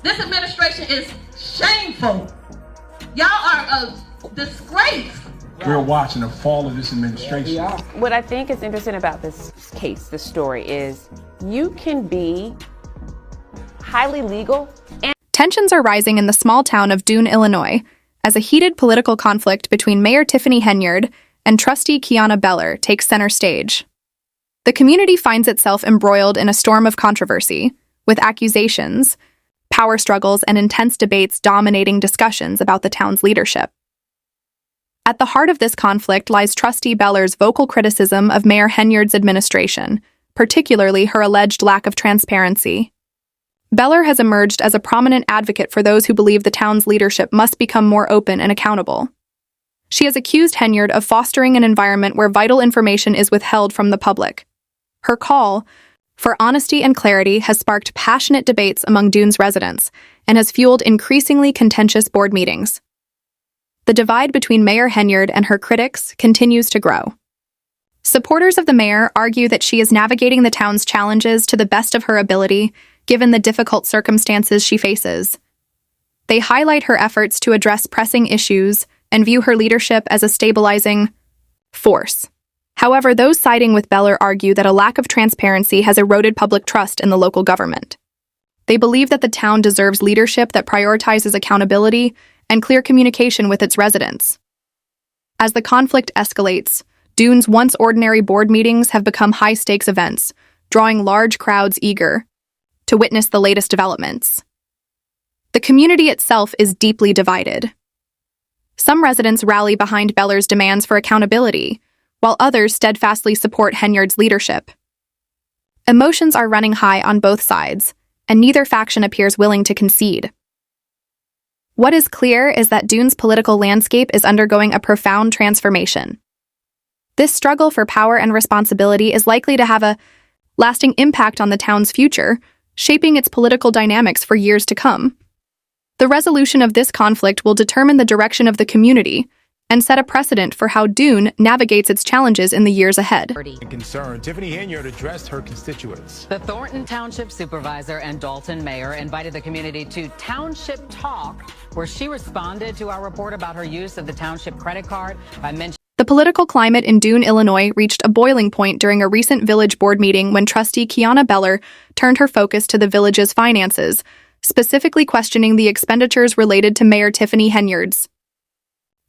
This administration is shameful. Y'all are a disgrace. We're watching the fall of this administration. What I think is interesting about this case, this story, is you can be highly legal and Tensions are rising in the small town of Dune, Illinois, as a heated political conflict between Mayor Tiffany Henyard and trustee Kiana Beller takes center stage. The community finds itself embroiled in a storm of controversy, with accusations, power struggles, and intense debates dominating discussions about the town's leadership. At the heart of this conflict lies trustee Beller's vocal criticism of Mayor Henyard's administration, particularly her alleged lack of transparency. Beller has emerged as a prominent advocate for those who believe the town's leadership must become more open and accountable. She has accused Henyard of fostering an environment where vital information is withheld from the public. Her call for honesty and clarity has sparked passionate debates among Dune's residents and has fueled increasingly contentious board meetings. The divide between Mayor Henyard and her critics continues to grow. Supporters of the mayor argue that she is navigating the town's challenges to the best of her ability, given the difficult circumstances she faces. They highlight her efforts to address pressing issues and view her leadership as a stabilizing force. However, those siding with Beller argue that a lack of transparency has eroded public trust in the local government. They believe that the town deserves leadership that prioritizes accountability and clear communication with its residents. As the conflict escalates, Dune's once ordinary board meetings have become high-stakes events, drawing large crowds eager to witness the latest developments. The community itself is deeply divided. Some residents rally behind Beller's demands for accountability, while others steadfastly support Henyard's leadership. Emotions are running high on both sides, and neither faction appears willing to concede. What is clear is that Dune's political landscape is undergoing a profound transformation. This struggle for power and responsibility is likely to have a lasting impact on the town's future, shaping its political dynamics for years to come. The resolution of this conflict will determine the direction of the community and set a precedent for how Dune navigates its challenges in the years ahead. In concern, Tiffany Henyard addressed her constituents. The Thornton Township Supervisor and Dalton Mayor invited the community to Township Talk, where she responded to our report about her use of the township credit card by mentioning The political climate in Dune, Illinois reached a boiling point during a recent village board meeting when trustee Kiana Beller turned her focus to the village's finances, specifically questioning the expenditures related to Mayor Tiffany Henyard's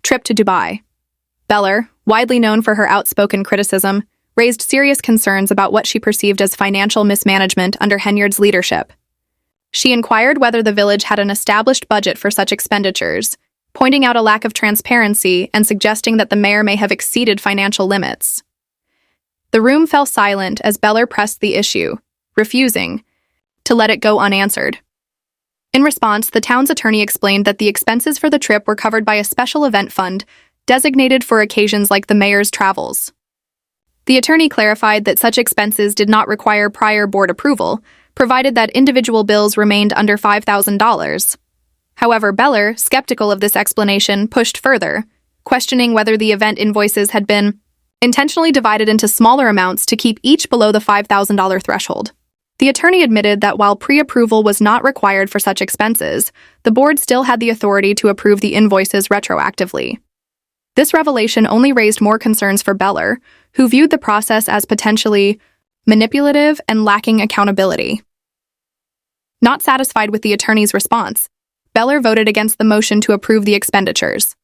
trip to Dubai. Beller, widely known for her outspoken criticism, raised serious concerns about what she perceived as financial mismanagement under Henyard's leadership. She inquired whether the village had an established budget for such expenditures, pointing out a lack of transparency and suggesting that the mayor may have exceeded financial limits. The room fell silent as Beller pressed the issue, refusing to let it go unanswered. In response, the town's attorney explained that the expenses for the trip were covered by a special event fund designated for occasions like the mayor's travels. The attorney clarified that such expenses did not require prior board approval, provided that individual bills remained under $5,000. However, Beller, skeptical of this explanation, pushed further, questioning whether the event invoices had been intentionally divided into smaller amounts to keep each below the $5,000 threshold. The attorney admitted that while pre-approval was not required for such expenses, the board still had the authority to approve the invoices retroactively. This revelation only raised more concerns for Beller, who viewed the process as potentially manipulative and lacking accountability. Not satisfied with the attorney's response, Beller voted against the motion to approve the expenditures.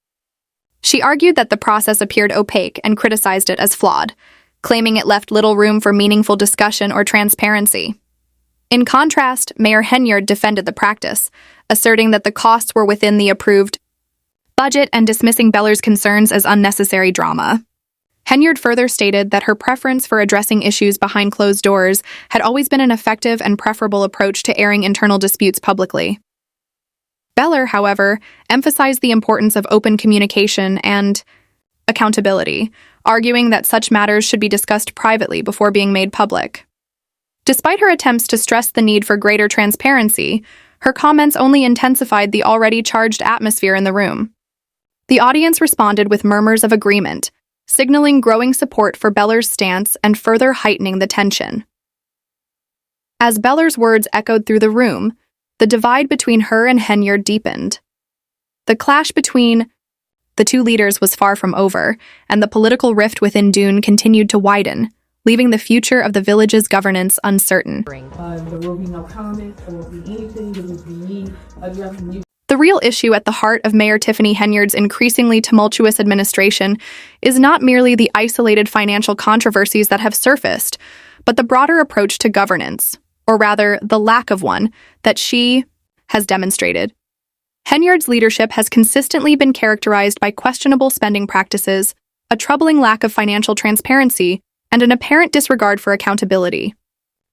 She argued that the process appeared opaque and criticized it as flawed, claiming it left little room for meaningful discussion or transparency. In contrast, Mayor Henyard defended the practice, asserting that the costs were within the approved budget and dismissing Beller's concerns as unnecessary drama. Henyard further stated that her preference for addressing issues behind closed doors had always been an effective and preferable approach to airing internal disputes publicly. Beller, however, emphasized the importance of open communication and accountability, arguing that such matters should be discussed privately before being made public. Despite her attempts to stress the need for greater transparency, her comments only intensified the already charged atmosphere in the room. The audience responded with murmurs of agreement, signaling growing support for Beller's stance and further heightening the tension. As Beller's words echoed through the room, the divide between her and Henyard deepened. The clash between the two leaders was far from over, and the political rift within Dune continued to widen, leaving the future of the village's governance uncertain. There will be no comments, there will be anything, it will be me addressing you. The real issue at the heart of Mayor Tiffany Henyard's increasingly tumultuous administration is not merely the isolated financial controversies that have surfaced, but the broader approach to governance, or rather, the lack of one, that she has demonstrated. Henyard's leadership has consistently been characterized by questionable spending practices, a troubling lack of financial transparency, and an apparent disregard for accountability.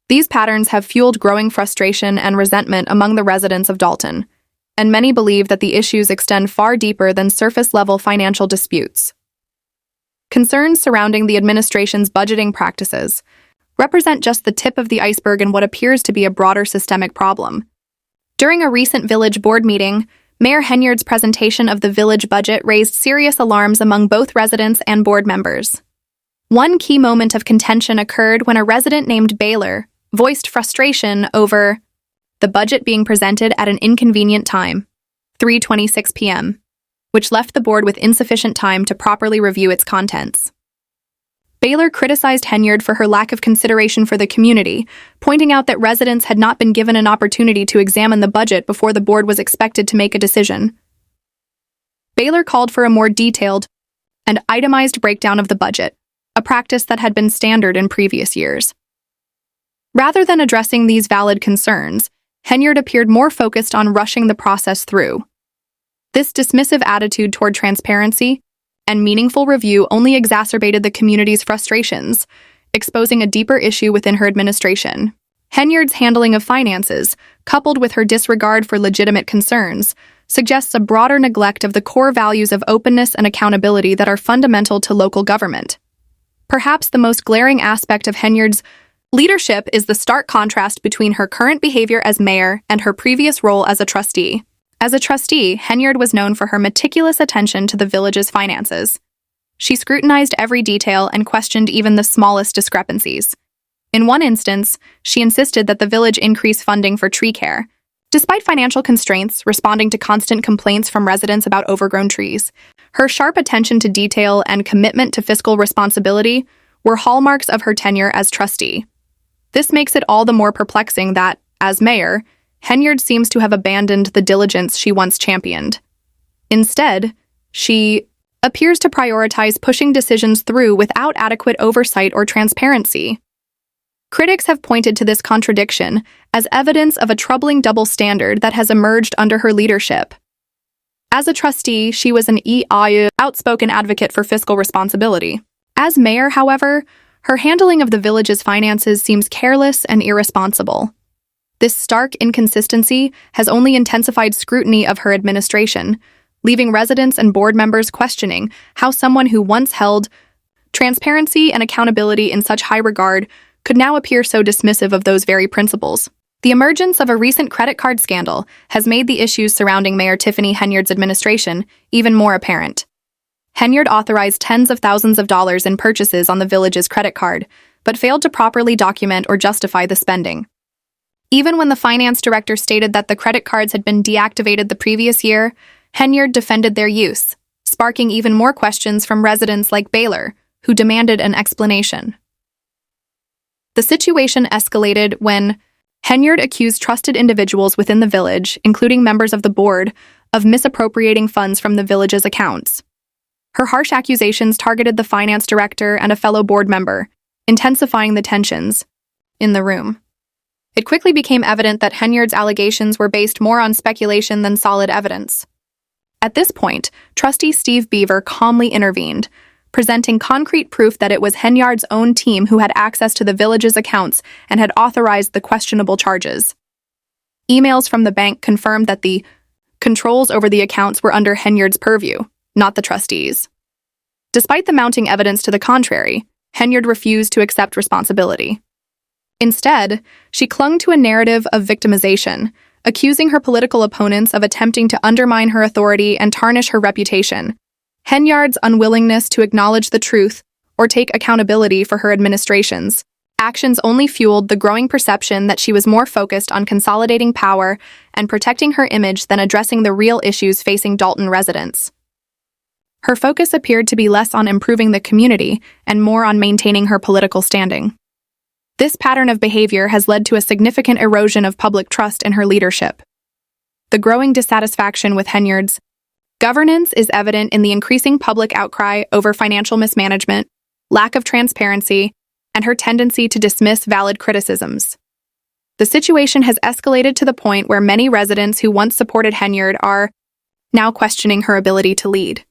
These patterns have fueled growing frustration and resentment among the residents of Dalton, and many believe that the issues extend far deeper than surface-level financial disputes. Concerns surrounding the administration's budgeting practices represent just the tip of the iceberg in what appears to be a broader systemic problem. During a recent village board meeting, Mayor Henyard's presentation of the village budget raised serious alarms among both residents and board members. One key moment of contention occurred when a resident named Baylor voiced frustration over the budget being presented at an inconvenient time, 3:26 p.m., which left the board with insufficient time to properly review its contents. Baylor criticized Henyard for her lack of consideration for the community, pointing out that residents had not been given an opportunity to examine the budget before the board was expected to make a decision. Baylor called for a more detailed and itemized breakdown of the budget, a practice that had been standard in previous years. Rather than addressing these valid concerns, Henyard appeared more focused on rushing the process through. This dismissive attitude toward transparency and meaningful review only exacerbated the community's frustrations, exposing a deeper issue within her administration. Henyard's handling of finances, coupled with her disregard for legitimate concerns, suggests a broader neglect of the core values of openness and accountability that are fundamental to local government. Perhaps the most glaring aspect of Henyard's leadership is the stark contrast between her current behavior as mayor and her previous role as a trustee. As a trustee, Henyard was known for her meticulous attention to the village's finances. She scrutinized every detail and questioned even the smallest discrepancies. In one instance, she insisted that the village increase funding for tree care, despite financial constraints, responding to constant complaints from residents about overgrown trees. Her sharp attention to detail and commitment to fiscal responsibility were hallmarks of her tenure as trustee. This makes it all the more perplexing that, as mayor, Henyard seems to have abandoned the diligence she once championed. Instead, she appears to prioritize pushing decisions through without adequate oversight or transparency. Critics have pointed to this contradiction as evidence of a troubling double standard that has emerged under her leadership. As a trustee, she was an outspoken advocate for fiscal responsibility. As mayor, however, her handling of the village's finances seems careless and irresponsible. This stark inconsistency has only intensified scrutiny of her administration, leaving residents and board members questioning how someone who once held transparency and accountability in such high regard could now appear so dismissive of those very principles. The emergence of a recent credit card scandal has made the issues surrounding Mayor Tiffany Henyard's administration even more apparent. Henyard authorized tens of thousands of dollars in purchases on the village's credit card, but failed to properly document or justify the spending. Even when the finance director stated that the credit cards had been deactivated the previous year, Henyard defended their use, sparking even more questions from residents like Baylor, who demanded an explanation. The situation escalated when Henyard accused trusted individuals within the village, including members of the board, of misappropriating funds from the village's accounts. Her harsh accusations targeted the finance director and a fellow board member, intensifying the tensions in the room. It quickly became evident that Henyard's allegations were based more on speculation than solid evidence. At this point, Trustee Steve Beaver calmly intervened, presenting concrete proof that it was Henyard's own team who had access to the village's accounts and had authorized the questionable charges. Emails from the bank confirmed that the controls over the accounts were under Henyard's purview, not the trustees. Despite the mounting evidence to the contrary, Henyard refused to accept responsibility. Instead, she clung to a narrative of victimization, accusing her political opponents of attempting to undermine her authority and tarnish her reputation. Henyard's unwillingness to acknowledge the truth or take accountability for her administrations actions only fueled the growing perception that she was more focused on consolidating power and protecting her image than addressing the real issues facing Dalton residents. Her focus appeared to be less on improving the community and more on maintaining her political standing. This pattern of behavior has led to a significant erosion of public trust in her leadership. The growing dissatisfaction with Henyard's governance is evident in the increasing public outcry over financial mismanagement, lack of transparency, and her tendency to dismiss valid criticisms. The situation has escalated to the point where many residents who once supported Henyard are now questioning her ability to lead.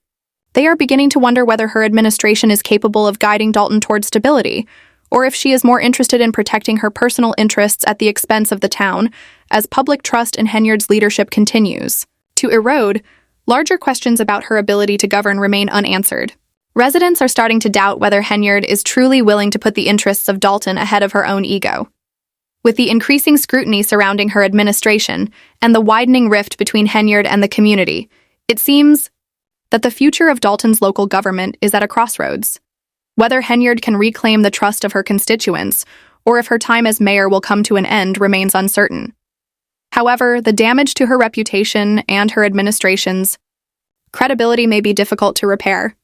They are beginning to wonder whether her administration is capable of guiding Dalton toward stability, or if she is more interested in protecting her personal interests at the expense of the town, as public trust in Henyard's leadership continues to erode. Larger questions about her ability to govern remain unanswered. Residents are starting to doubt whether Henyard is truly willing to put the interests of Dalton ahead of her own ego. With the increasing scrutiny surrounding her administration and the widening rift between Henyard and the community, it seems that the future of Dalton's local government is at a crossroads. Whether Henyard can reclaim the trust of her constituents, or if her time as mayor will come to an end, remains uncertain. However, the damage to her reputation and her administration's credibility may be difficult to repair.